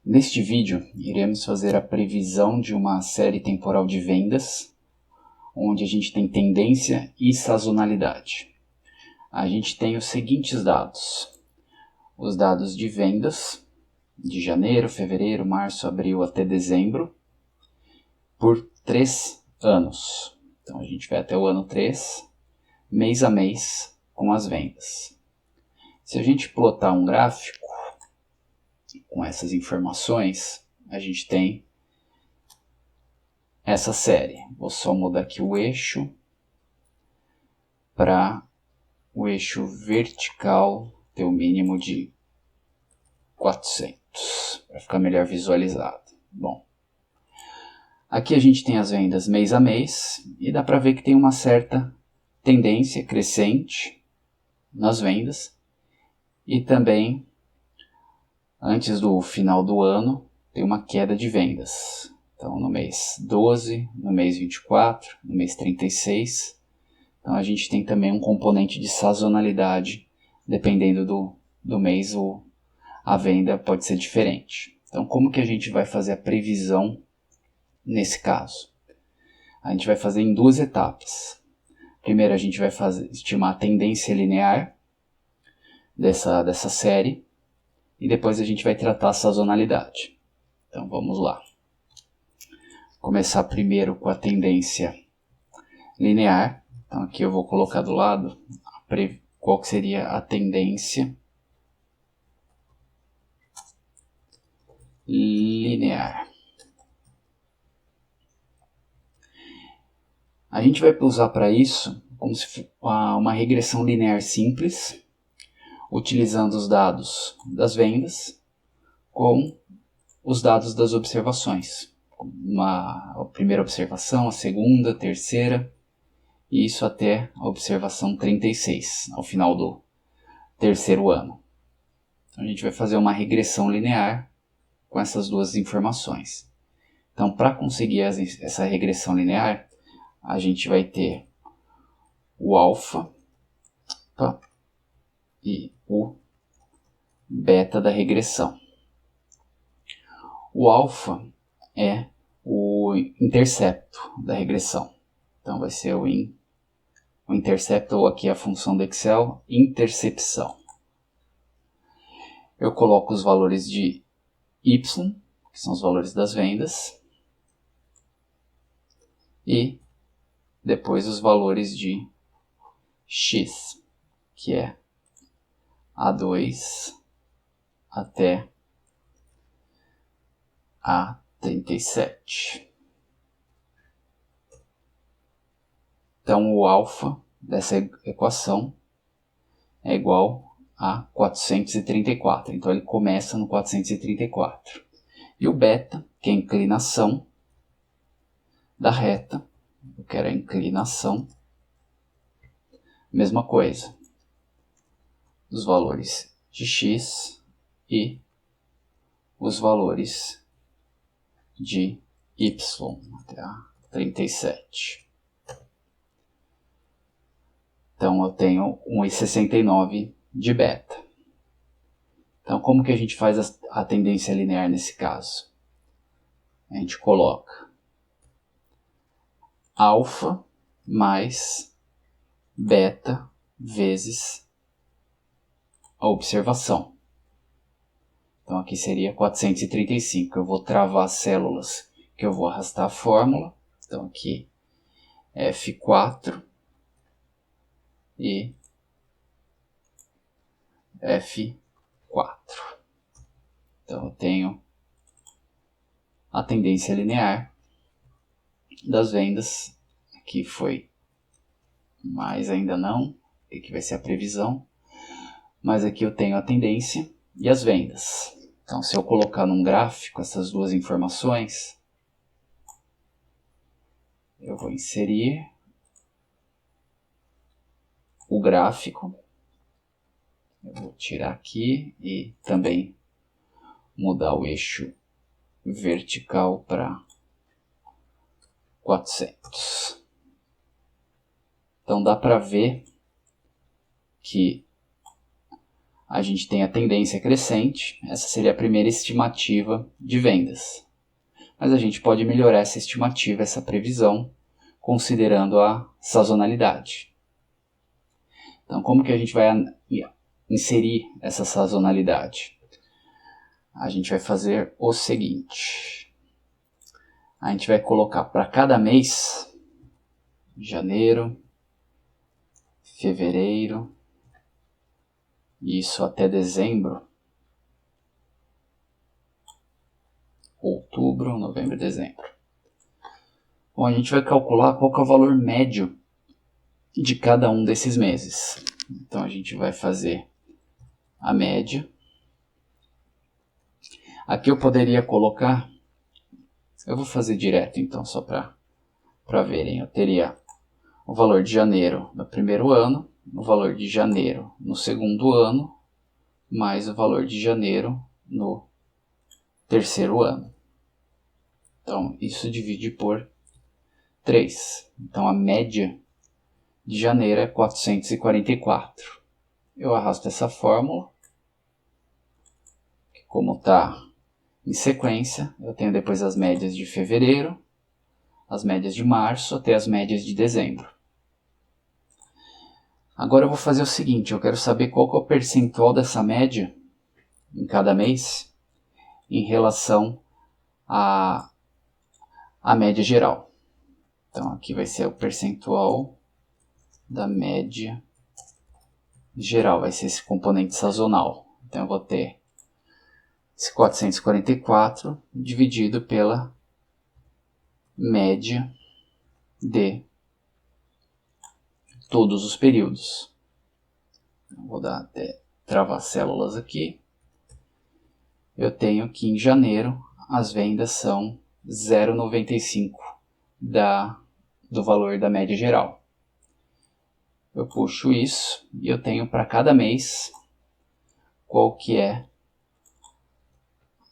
Neste vídeo, iremos fazer a previsão de uma série temporal de vendas, onde a gente tem tendência e sazonalidade. A gente tem os seguintes dados: os dados de vendas de janeiro, fevereiro, março, abril até dezembro, por 3 anos. Então a gente vai até o ano 3, mês a mês, com as vendas. Se a gente plotar um gráfico com essas informações, a gente tem essa série. Vou só mudar aqui o eixo para o eixo vertical ter o mínimo de 400, para ficar melhor visualizado. Bom, aqui a gente tem as vendas mês a mês e dá para ver que tem uma certa tendência crescente nas vendas e também antes do final do ano tem uma queda de vendas. Então no mês 12, no mês 24, no mês 36, então a gente tem também um componente de sazonalidade, dependendo do mês a venda pode ser diferente. Então como que a gente vai fazer a previsão nesse caso? A gente vai fazer em duas etapas. Primeiro a gente vai estimar a tendência linear dessa série e depois a gente vai tratar a sazonalidade. Então vamos lá. Começar primeiro com a tendência linear. Então aqui eu vou colocar do lado qual que seria a tendência linear. A gente vai usar para isso como se fosse uma regressão linear simples, utilizando os dados das vendas com os dados das observações. A primeira observação, a segunda, a terceira, e isso até a observação 36, ao final do terceiro ano. Então a gente vai fazer uma regressão linear com essas duas informações. Então, para conseguir essa regressão linear, a gente vai ter o alfa e o beta da regressão. O alfa é o intercepto da regressão. Então vai ser o intercepto, ou aqui a função do Excel, intercepção. Eu coloco os valores de Y, que são os valores das vendas, e depois os valores de X, que é A2 até A37. Então o alfa dessa equação é igual a 434. Então ele começa no 434. E o beta, que é a inclinação da reta, eu quero a inclinação, mesma coisa, os valores de X e os valores de Y até a 37. Então eu tenho 1,69 de beta. Então como que a gente faz a tendência linear nesse caso? A gente coloca alfa mais beta vezes a observação. Então aqui seria 435. Eu vou travar as células que eu vou arrastar a fórmula. Então aqui F4 e F4. Então eu tenho a tendência linear das vendas. Aqui foi, mas ainda não. Aqui vai ser a previsão. Mas aqui eu tenho a tendência e as vendas. Então se eu colocar num gráfico essas duas informações, eu vou inserir o gráfico. Eu vou tirar aqui e também mudar o eixo vertical para 400. Então dá para ver que a gente tem a tendência crescente, essa seria a primeira estimativa de vendas. Mas a gente pode melhorar essa estimativa, essa previsão, considerando a sazonalidade. Então, como que a gente vai inserir essa sazonalidade? A gente vai fazer o seguinte. A gente vai colocar para cada mês, janeiro, fevereiro, isso até dezembro, outubro, novembro e dezembro. Bom, a gente vai calcular qual que é o valor médio de cada um desses meses. Então a gente vai fazer a média. Aqui eu poderia colocar, eu vou fazer direto então, só para verem. Eu teria o valor de janeiro no primeiro ano, o valor de janeiro no segundo ano, mais o valor de janeiro no terceiro ano. Então isso divide por 3. Então a média de janeiro é 444. Eu arrasto essa fórmula, que como está em sequência, eu tenho depois as médias de fevereiro, as médias de março até as médias de dezembro. Agora eu vou fazer o seguinte, eu quero saber qual que é o percentual dessa média em cada mês em relação à média geral. Então aqui vai ser o percentual da média geral, vai ser esse componente sazonal. Então eu vou ter esse 444 dividido pela média de todos os períodos. Vou dar até travar células aqui. Eu tenho que em janeiro as vendas são 0,95 do valor da média geral. Eu puxo isso e eu tenho para cada mês qual que é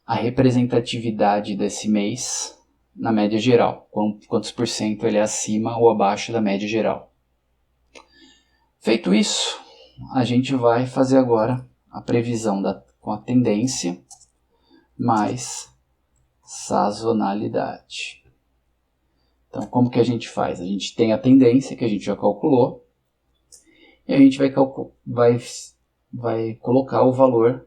a representatividade desse mês na média geral, quantos por cento ele é acima ou abaixo da média geral. Feito isso, a gente vai fazer agora a previsão com a tendência mais sazonalidade. Então, como que a gente faz? A gente tem a tendência que a gente já calculou e a gente vai colocar o valor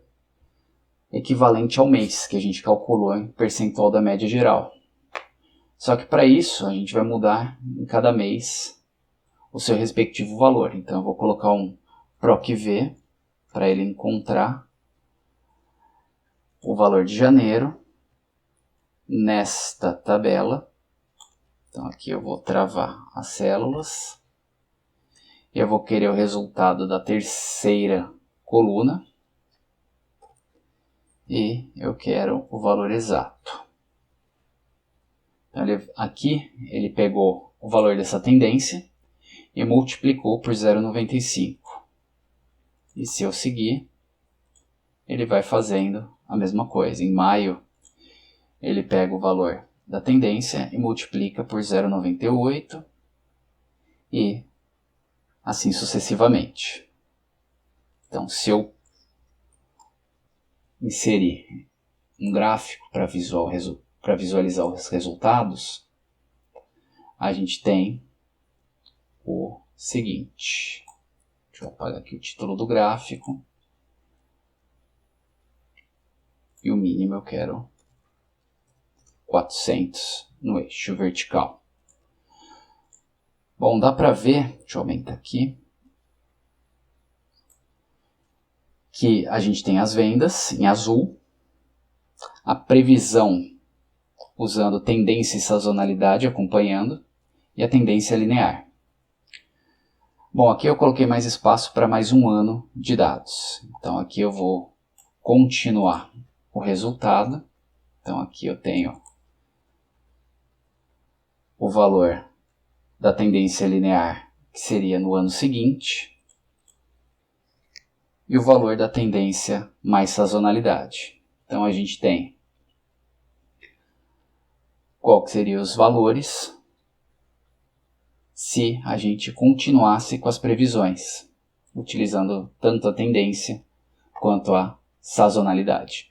equivalente ao mês que a gente calculou em percentual da média geral. Só que para isso a gente vai mudar em cada mês o seu respectivo valor. Então eu vou colocar um PROC-V para ele encontrar o valor de janeiro nesta tabela. Então aqui eu vou travar as células. E eu vou querer o resultado da terceira coluna. E eu quero o valor exato. Então, aqui ele pegou o valor dessa tendência e multiplicou por 0,95. E se eu seguir, ele vai fazendo a mesma coisa. Em maio, ele pega o valor da tendência e multiplica por 0,98 e assim sucessivamente. Então, se eu inserir um gráfico para visualizar os resultados, a gente tem o seguinte. Deixa eu apagar aqui o título do gráfico. E o mínimo eu quero 400 no eixo vertical. Bom, dá para ver, deixa eu aumentar aqui, que a gente tem as vendas em azul, a previsão usando tendência e sazonalidade acompanhando, e a tendência linear. Bom, aqui eu coloquei mais espaço para mais um ano de dados. Então aqui eu vou continuar o resultado. Então aqui eu tenho o valor da tendência linear, que seria no ano seguinte, e o valor da tendência mais sazonalidade. Então a gente tem qual que seriam os valores se a gente continuasse com as previsões, utilizando tanto a tendência quanto à sazonalidade.